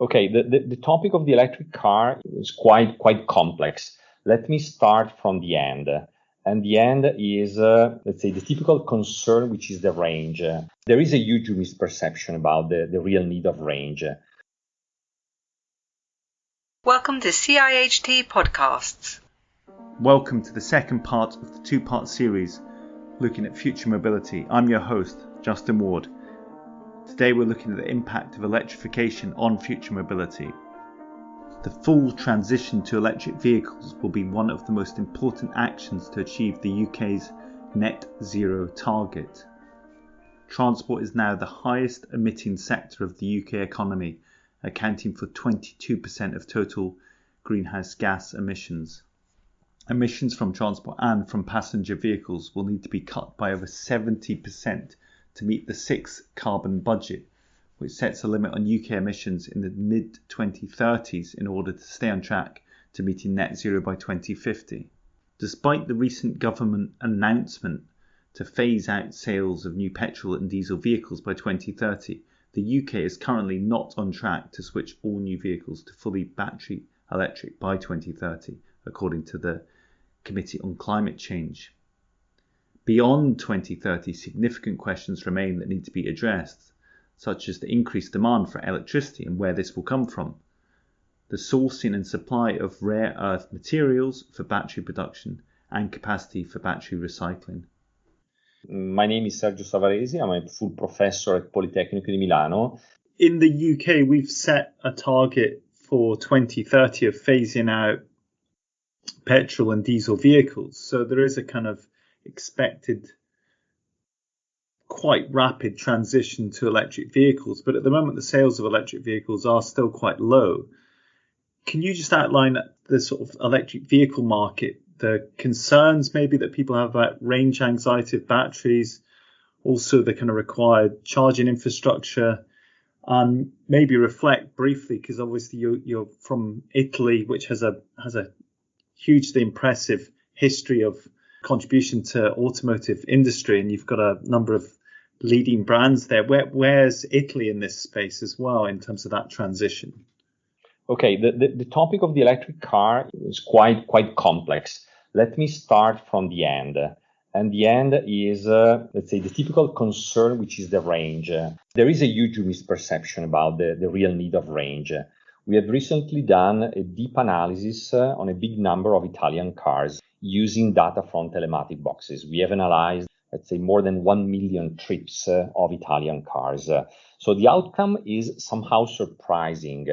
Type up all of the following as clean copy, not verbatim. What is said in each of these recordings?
Okay, the topic of the electric car is quite complex. Let me start from the end. And the end is, let's say, the typical concern, which is the range. There is a huge misperception about the real need of range. Welcome to CIHT Podcasts. Welcome to the second part of the two-part series looking at future mobility. I'm your host, Justin Ward. Today we're looking at the impact of electrification on future mobility. The full transition to electric vehicles will be one of the most important actions to achieve the UK's net zero target. Transport is now the highest emitting sector of the UK economy, accounting for 22% of total greenhouse gas emissions. Emissions from transport and from passenger vehicles will need to be cut by over 70% to meet the 6th carbon budget, which sets a limit on UK emissions in the mid-2030s in order to stay on track to meeting net zero by 2050. Despite the recent government announcement to phase out sales of new petrol and diesel vehicles by 2030, the UK is currently not on track to switch all new vehicles to fully battery electric by 2030, according to the Committee on Climate Change. Beyond 2030, significant questions remain that need to be addressed, such as the increased demand for electricity and where this will come from, the sourcing and supply of rare earth materials for battery production, and capacity for battery recycling. My name is Sergio Savaresi. I'm a full professor at Politecnico di Milano. In the UK, we've set a target for 2030 of phasing out petrol and diesel vehicles. So there is a kind of expected quite rapid transition to electric vehicles. But at the moment, the sales of electric vehicles are still quite low. Can you just outline the sort of electric vehicle market, the concerns maybe that people have about range anxiety of batteries, also the kind of required charging infrastructure, and maybe reflect briefly, because obviously you're from Italy, which has a hugely impressive history of contribution to automotive industry, and you've got a number of leading brands there. Where's Italy in this space as well in terms of that transition? Okay, the topic of the electric car is quite complex. Let me start from the end. And the end is, let's say, the typical concern, which is the range. There is a huge misperception about the real need of range. We have recently done a deep analysis on a big number of Italian cars using data from telematic boxes. We have analyzed, let's say, more than 1 million trips of Italian cars. So the outcome is somehow surprising.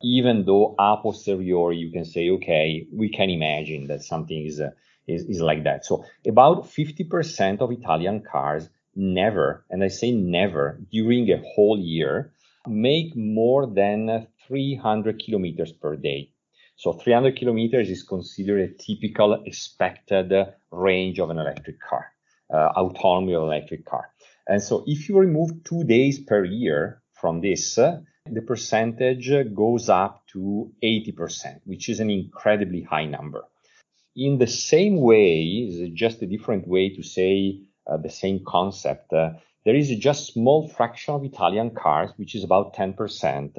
Even though a posteriori you can say, okay, we can imagine that something is like that. So about 50% of Italian cars never, and I say never, during a whole year, make more than 300 kilometers per day. So 300 kilometers is considered a typical expected range of an electric car, autonomy of an electric car. And so if you remove 2 days per year from this, the percentage goes up to 80%, which is an incredibly high number. In the same way, it's just a different way to say the same concept, there is a just small fraction of Italian cars, which is about 10%,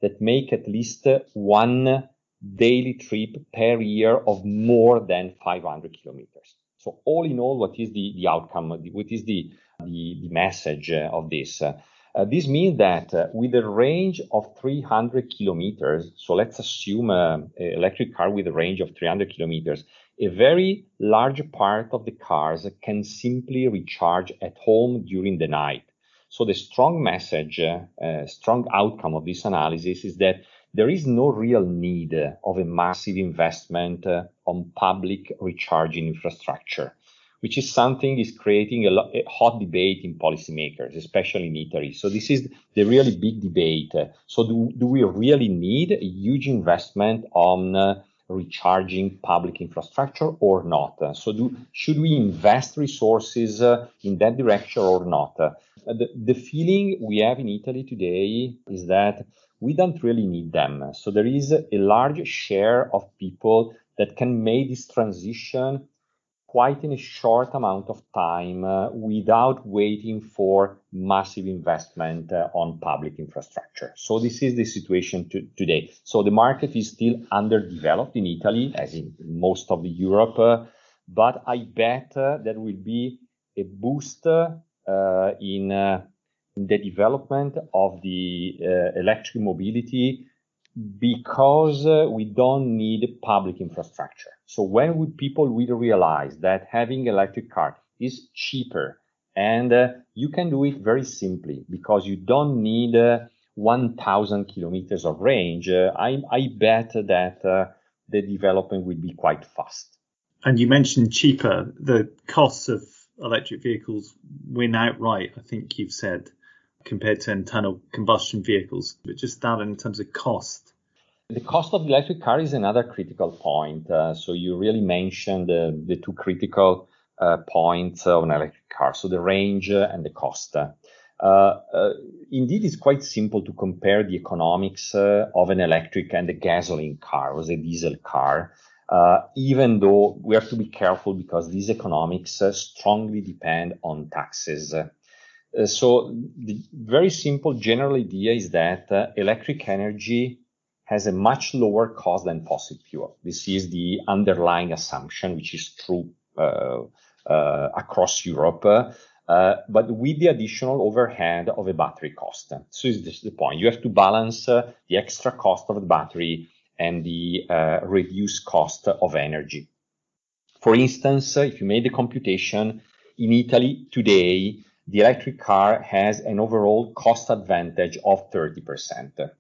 that make at least one daily trip per year of more than 500 kilometers. So all in all, what is the outcome? What is the message of this? This means that with a range of 300 kilometers, so let's assume an electric car with a range of 300 kilometers, a very large part of the cars can simply recharge at home during the night. So the strong message, strong outcome of this analysis is that there is no real need of a massive investment on public recharging infrastructure, which is something is creating a hot debate in policymakers, especially in Italy. So this is the really big debate. So do we really need a huge investment on recharging public infrastructure or not? So should we invest resources in that direction or not? The feeling we have in Italy today is that we don't really need them. So there is a large share of people that can make this transition quite in a short amount of time without waiting for massive investment on public infrastructure. So this is the situation today. So the market is still underdeveloped in Italy, as in most of the Europe, but I bet there will be a boost in the development of the electric mobility because we don't need public infrastructure. So when people will realize that having electric car is cheaper and you can do it very simply because you don't need 1,000 kilometers of range, I bet that the development will be quite fast. And you mentioned cheaper. The costs of electric vehicles win outright, I think you've said, compared to internal combustion vehicles, but just that in terms of cost. The cost of the electric car is another critical point. So you really mentioned the two critical points of an electric car, so the range and the cost. Indeed, it's quite simple to compare the economics of an electric and a gasoline car or a diesel car, even though we have to be careful because these economics strongly depend on taxes. So the very simple general idea is that electric energy has a much lower cost than fossil fuel. This is the underlying assumption, which is true across Europe, but with the additional overhead of a battery cost. So this is the point. You have to balance the extra cost of the battery and the reduced cost of energy. For instance, if you made the computation, in Italy today, the electric car has an overall cost advantage of 30%.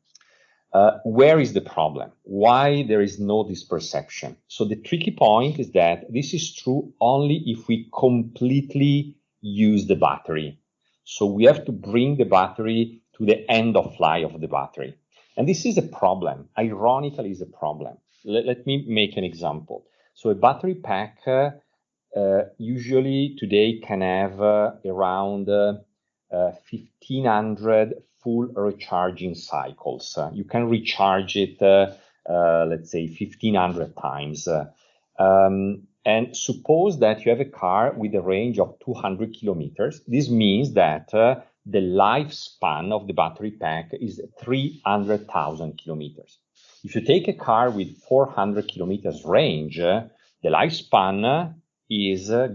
Where is the problem? Why there is no disperception? So the tricky point is that this is true only if we completely use the battery. So we have to bring the battery to the end of life of the battery. And this is a problem. Ironically, is a problem. Let me make an example. So a battery pack usually today can have around 1,500 full recharging cycles. You can recharge it, let's say, 1,500 times. And suppose that you have a car with a range of 200 kilometers. This means that the lifespan of the battery pack is 300,000 kilometers. If you take a car with 400 kilometers range, the lifespan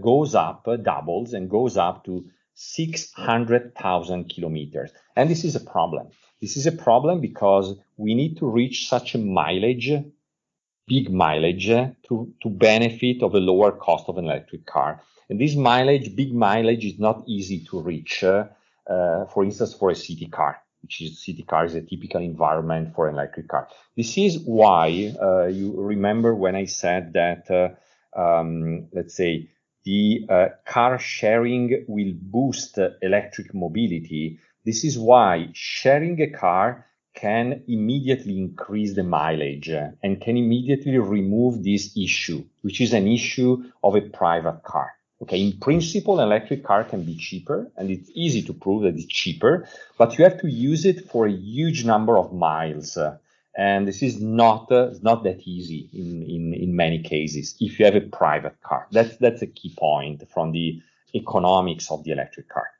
goes up, doubles, and goes up to 600,000 kilometers. And this is a problem. This is a problem because we need to reach such a mileage, big mileage, to benefit of a lower cost of an electric car. And this mileage, big mileage, is not easy to reach, for instance, for a city car, city car is a typical environment for an electric car. This is why you remember when I said that, let's say, the car sharing will boost electric mobility. This is why sharing a car can immediately increase the mileage and can immediately remove this issue, which is an issue of a private car. Okay, in principle, an electric car can be cheaper, and it's easy to prove that it's cheaper, but you have to use it for a huge number of miles. And this is not that easy in many cases if you have a private car. That's a key point from the economics of the electric car.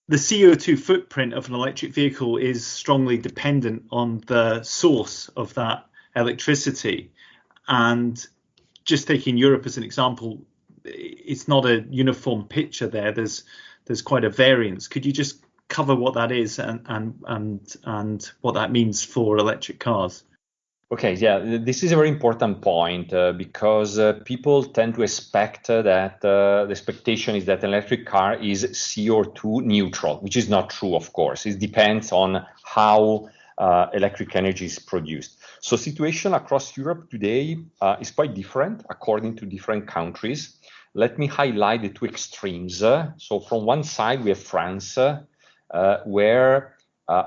The CO2 footprint of an electric vehicle is strongly dependent on the source of that electricity. And just taking Europe as an example, it's not a uniform picture there. There's quite a variance. Could you just cover what that is and what that means for electric cars? Okay, yeah, this is a very important point because people tend to expect that the expectation is that an electric car is CO2 neutral, which is not true, of course. It depends on how electric energy is produced. So situation across Europe today is quite different according to different countries. Let me highlight the two extremes. So from one side, we have France, where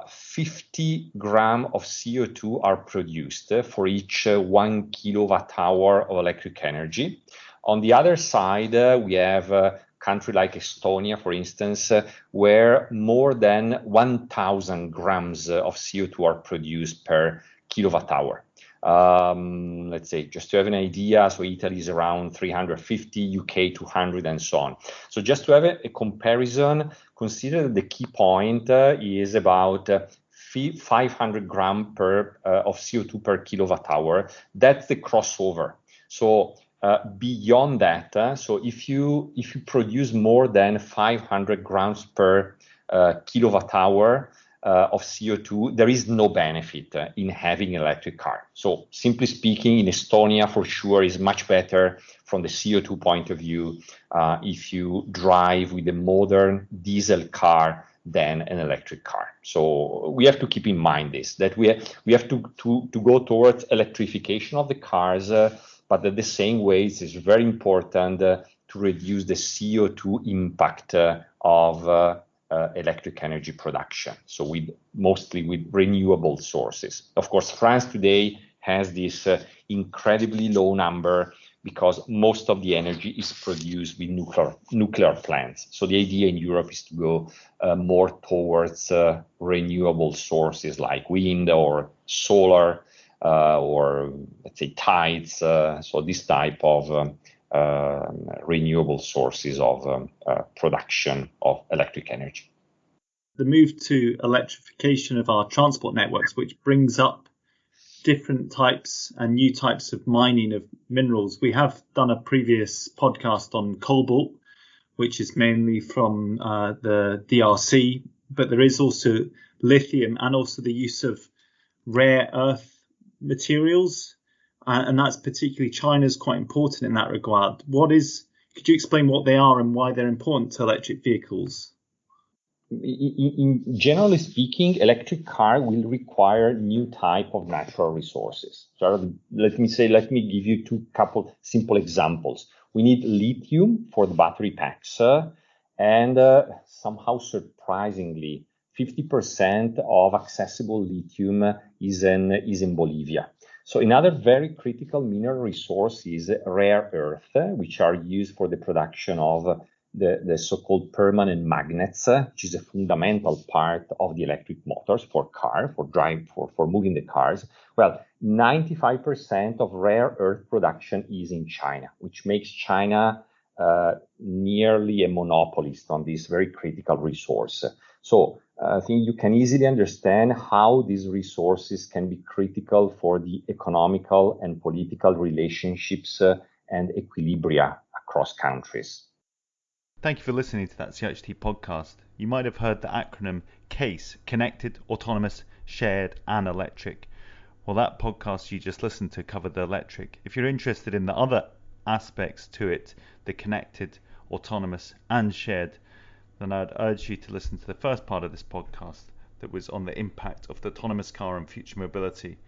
50 grams of CO2 are produced for each 1 kilowatt hour of electric energy. On the other side, we have a country like Estonia, for instance, where more than 1,000 grams of CO2 are produced per kilowatt hour. Let's say, just to have an idea, so Italy is around 350, UK 200, and so on. So just to have a comparison, consider that the key point is about 500 grams of CO2 per kilowatt hour. That's the crossover. So beyond that, so if you produce more than 500 grams per kilowatt hour of CO2, there is no benefit in having an electric car. So simply speaking, in Estonia, for sure, is much better from the CO2 point of view if you drive with a modern diesel car than an electric car. So we have to keep in mind this, that we have to go towards electrification of the cars, but at the same way, it is very important to reduce the CO2 impact of electric energy production. So mostly with renewable sources. Of course, France today has this incredibly low number because most of the energy is produced with nuclear plants. So the idea in Europe is to go more towards renewable sources like wind or solar or, let's say, tides. So this type of renewable sources of production of electric energy. The move to electrification of our transport networks, which brings up different types and new types of mining of minerals. We have done a previous podcast on cobalt, which is mainly from the DRC, but there is also lithium and also the use of rare earth materials. And that's particularly China's quite important in that regard. Could you explain what they are and why they're important to electric vehicles? In generally speaking, electric car will require new type of natural resources. So let me give you couple simple examples. We need lithium for the battery packs, and somehow surprisingly, 50% of accessible lithium is in Bolivia. So another very critical mineral resource is rare earth, which are used for the production of the so-called permanent magnets, which is a fundamental part of the electric motors for moving the cars. Well, 95% of rare earth production is in China, which makes China nearly a monopolist on this very critical resource. So I think you can easily understand how these resources can be critical for the economical and political relationships and equilibria across countries. Thank you for listening to that CHT podcast. You might have heard the acronym CASE, Connected, Autonomous, Shared and Electric. Well, that podcast you just listened to covered the electric. If you're interested in the other aspects to it, the connected, autonomous and shared, then I'd urge you to listen to the first part of this podcast that was on the impact of the autonomous car on future mobility.